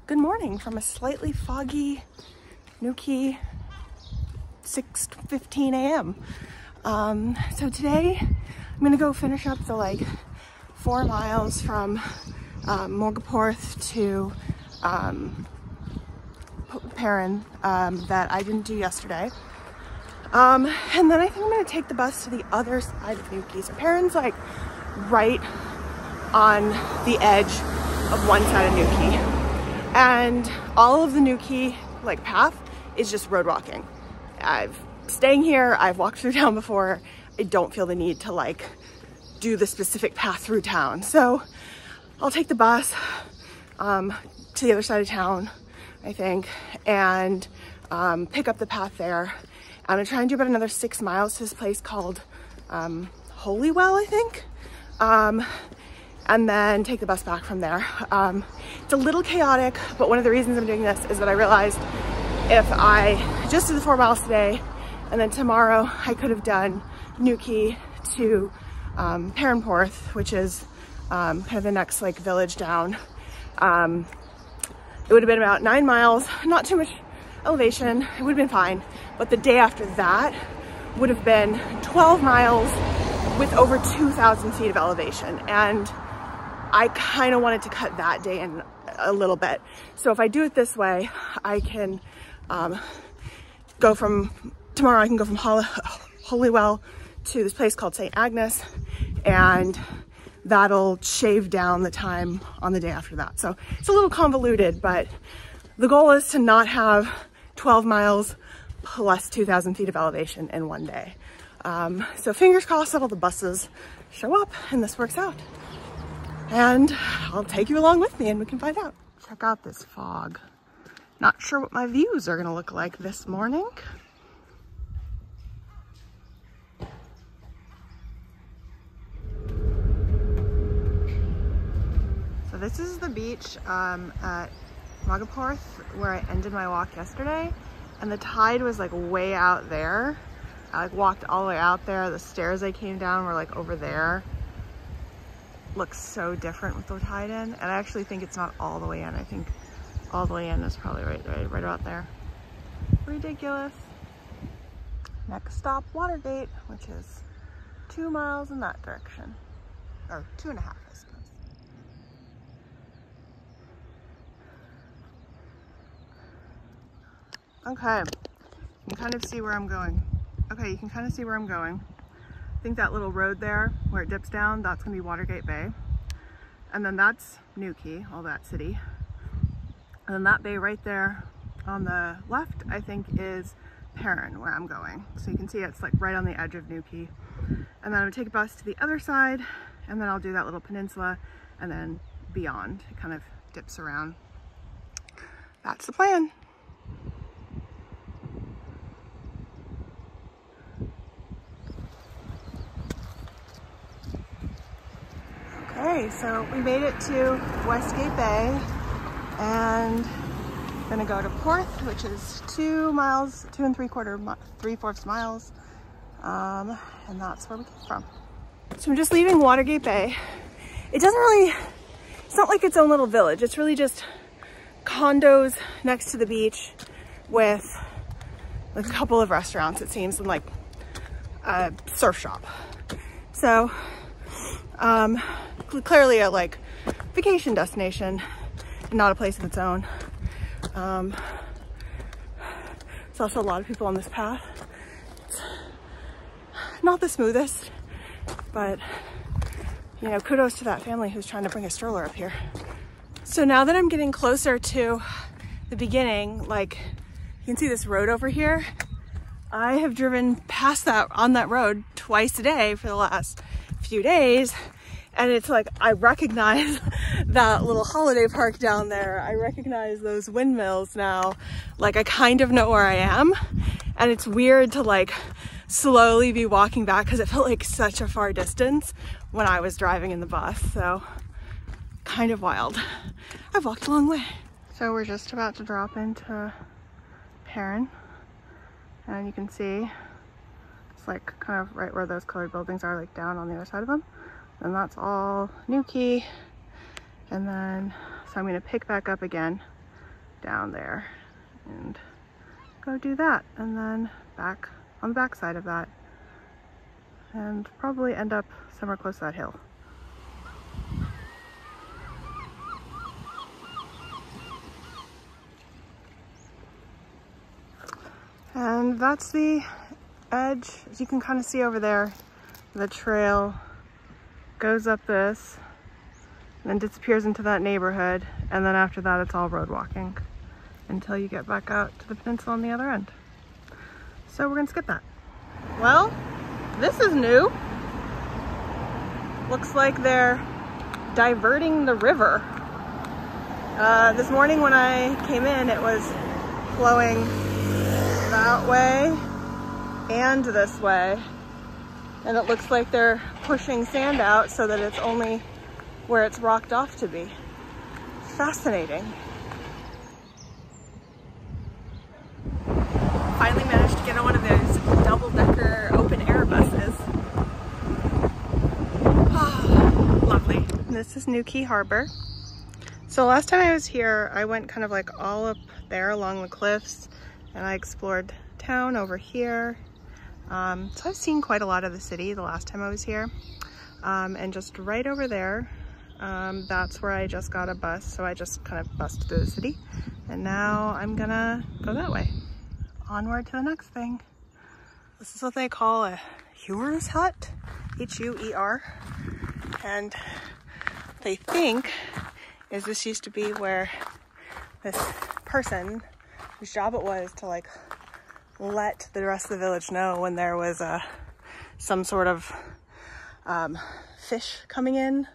Good morning from a slightly foggy Newquay, 6:15 a.m. So today I'm gonna go finish up the 4 miles from Mawgan Porth to Perrin that I didn't do yesterday. And then I think I'm gonna take the bus to the other side of Newquay. So Perrin's right on the edge of one side of Newquay, and all of the Newquay path is just road walking. Staying here, I've walked through town before. I don't feel the need to do the specific path through town. So I'll take the bus to the other side of town, I think, and pick up the path there. I'm gonna try and do about another 6 miles to this place called Holywell, I think. And then take the bus back from there. It's a little chaotic, but one of the reasons I'm doing this is that I realized if I just did the 4 miles today, and then tomorrow I could have done Newquay to Mawgan Porth, which is kind of the next village down. It would have been about 9 miles, not too much elevation, it would have been fine. But the day after that would have been 12 miles with over 2,000 feet of elevation. And I kind of wanted to cut that day in a little bit. So if I do it this way, I can go from, tomorrow I can go from Holywell to this place called St. Agnes, and that'll shave down the time on the day after that. So it's a little convoluted, but the goal is to not have 12 miles plus 2,000 feet of elevation in one day. So fingers crossed that all the buses show up and this works out. And I'll take you along with me and we can find out. Check out this fog. Not sure what my views are gonna look like this morning. So this is the beach at Mawgan Porth where I ended my walk yesterday, and the tide was way out there. I walked all the way out there. The stairs I came down were over there. Looks so different with the tide in, and I actually think it's not all the way in. I think all the way in is probably right about there. Ridiculous. Next stop, Watergate, which is 2 miles in that direction, or 2.5, I suppose. Okay, you can kind of see where I'm going. Okay, you can kind of see where I'm going. I think that little road there where it dips down, that's gonna be Watergate Bay. And then that's Newquay, all that city. And then that bay right there on the left, I think is Perrin, where I'm going. So you can see it's right on the edge of Newquay. And then I'm gonna take a bus to the other side, and then I'll do that little peninsula, and then beyond. It kind of dips around. That's the plan. Okay, so we made it to Westgate Bay, and I'm gonna go to Porth, which is 2 miles, 2 3/4 miles, and that's where we came from. So I'm just leaving Watergate Bay. It doesn't really, it's not like its own little village. It's really just condos next to the beach with a couple of restaurants, it seems, and a surf shop. So, clearly a vacation destination and not a place of its own. There's also a lot of people on this path. It's not the smoothest, but kudos to that family who's trying to bring a stroller up here. So now that I'm getting closer to the beginning, you can see this road over here. I have driven past that on that road twice a day for the last few days. And it's I recognize that little holiday park down there. I recognize those windmills now. I kind of know where I am. And it's weird to slowly be walking back because it felt like such a far distance when I was driving in the bus. So kind of wild. I've walked a long way. So we're just about to drop into Perrin. And you can see it's kind of right where those colored buildings are, down on the other side of them. And that's all Newquay. And then, so I'm gonna pick back up again down there and go do that, and then back on the back side of that, and probably end up somewhere close to that hill. And that's the edge. As you can kind of see over there, the trail goes up this and then disappears into that neighborhood, and then after that it's all road walking until you get back out to the peninsula on the other end. So we're gonna skip that. Well, this is new. Looks like they're diverting the river. This morning when I came in, it was flowing that way and this way. And it looks like they're pushing sand out so that it's only where it's rocked off to be. Fascinating. Finally managed to get on one of those double-decker open-air buses. Oh, lovely. This is Newquay Harbor. So last time I was here, I went kind of like all up there along the cliffs, and I explored town over here. So I've seen quite a lot of the city the last time I was here. And just right over there, that's where I just got a bus. So I just kind of bussed through the city, and now I'm gonna go that way. Onward to the next thing. This is what they call a hewer's hut, H-U-E-R. And they think is this used to be where this person, whose job it was to like let the rest of the village know when there was some sort of fish coming in,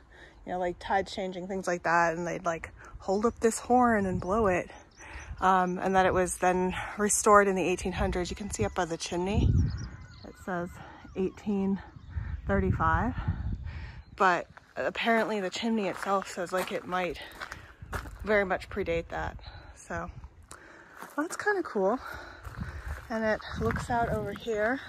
you know, like tides changing, things like that, and they'd like hold up this horn and blow it. And that it was then restored in the 1800s. You can see up by the chimney, it says 1835, but apparently the chimney itself says like it might very much predate that. So well, that's kind of cool. And it looks out over here.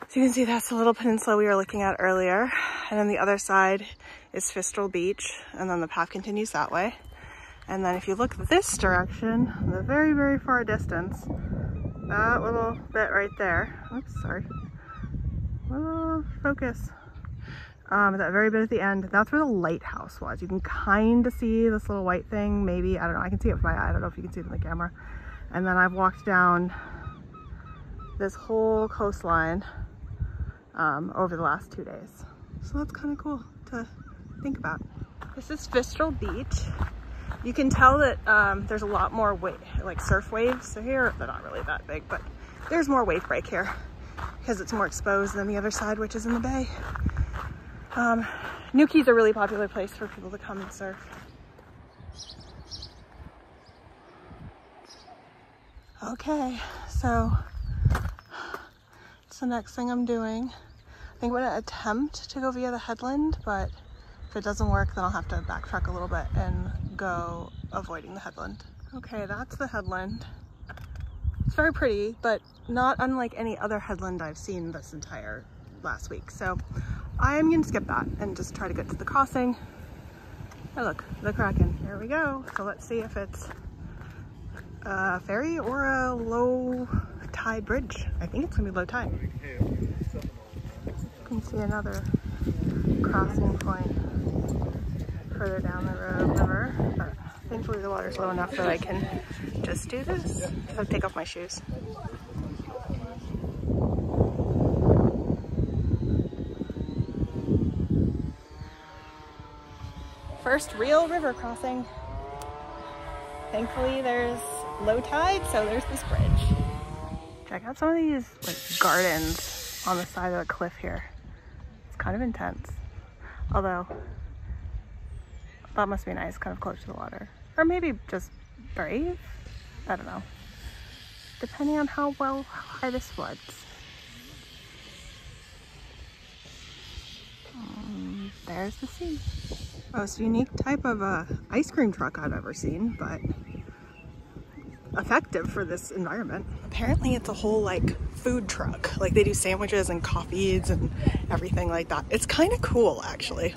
So you can see that's the little peninsula we were looking at earlier. And then the other side is Fistral Beach, and then the path continues that way. And then if you look this direction, in the very, very far distance, that little bit right there, oops, sorry, focus, that very bit at the end, that's where the lighthouse was. You can kind of see this little white thing, maybe, I don't know, I can see it with my eye, I don't know if you can see it in the camera. And then I've walked down this whole coastline over the last 2 days. So that's kind of cool to think about. This is Fistral Beach. You can tell that there's a lot more like surf waves. So here, they're not really that big, but there's more wave break here because it's more exposed than the other side, which is in the bay. Newquay's a really popular place for people to come and surf. Okay, so it's the next thing I'm doing. I think I'm gonna attempt to go via the headland, but if it doesn't work, then I'll have to backtrack a little bit and go avoiding the headland. Okay, that's the headland. It's very pretty, but not unlike any other headland I've seen this entire last week. So I'm gonna skip that and just try to get to the crossing. Oh look, the Kraken, here we go. So let's see if it's a ferry or a low tide bridge. I think it's gonna be low tide. You can see another crossing point further down the river, but thankfully the water's low enough that I can just do this. So take off my shoes. First real river crossing. Thankfully there's low tide, so there's this bridge. Check out some of these like gardens on the side of the cliff here. It's kind of intense. Although, that must be nice, kind of close to the water. Or maybe just brave? I don't know. Depending on how high this floods. There's the sea. Most unique type of ice cream truck I've ever seen, but effective for this environment. Apparently it's a whole like food truck. Like they do sandwiches and coffees and everything like that. It's kind of cool actually.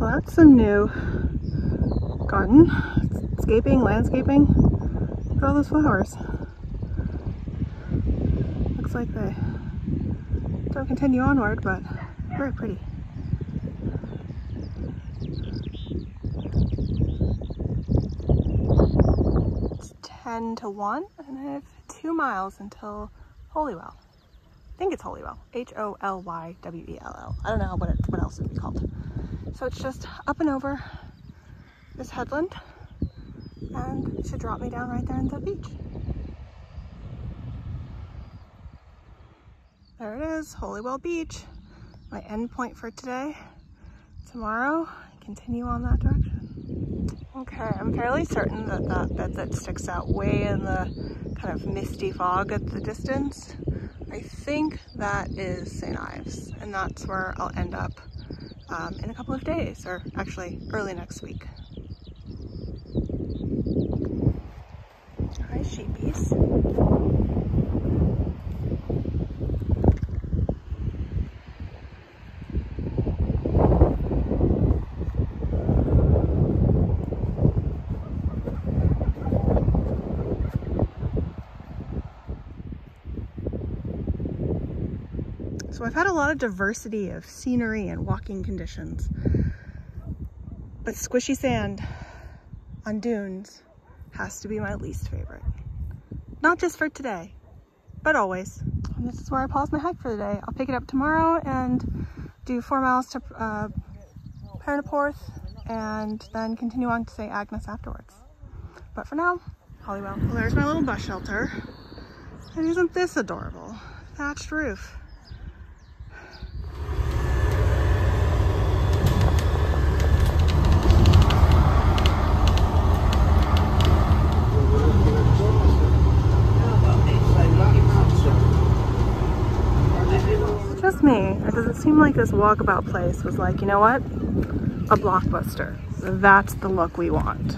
So that's some new garden, landscaping. Look at all those flowers. Looks like they don't continue onward, but very pretty. It's 10 to 1 and I have 2 miles until Holywell. I think it's Holywell. H-O-L-Y-W-E-L-L. I don't know what else it would be called. So it's just up and over this headland and it should drop me down right there in the beach. There it is, Holywell Beach. My end point for today. Tomorrow, continue on that direction. Okay, I'm fairly certain that that bed that sticks out way in the kind of misty fog at the distance, I think that is St. Ives, and that's where I'll end up in a couple of days, or actually early next week. Hi, sheepies. So I've had a lot of diversity of scenery and walking conditions, but squishy sand on dunes has to be my least favorite. Not just for today, but always. And this is where I pause my hike for the day. I'll pick it up tomorrow and do 4 miles to Mawgan Porth and then continue on to St. Agnes afterwards. But for now, Holywell. Well, there's my little bus shelter. And isn't this adorable? Thatched roof. Just me, or does it seem like this walkabout place was like, you know what? A blockbuster. That's the look we want.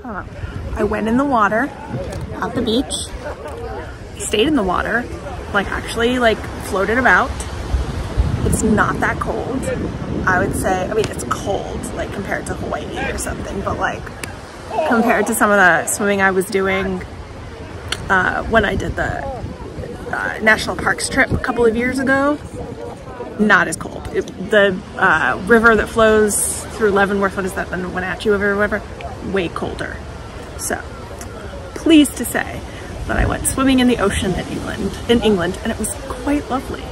I don't know. I went in the water at the beach, stayed in the water, like actually like floated about. It's not that cold. I would say, I mean, it's cold, like compared to Hawaii or something, but like compared to some of the swimming I was doing when I did the national parks trip a couple of years ago, not as cold. The river that flows through Leavenworth, what is that, the Wenatchee River or whatever, way colder. So pleased to say that I went swimming in the ocean in England, and it was quite lovely.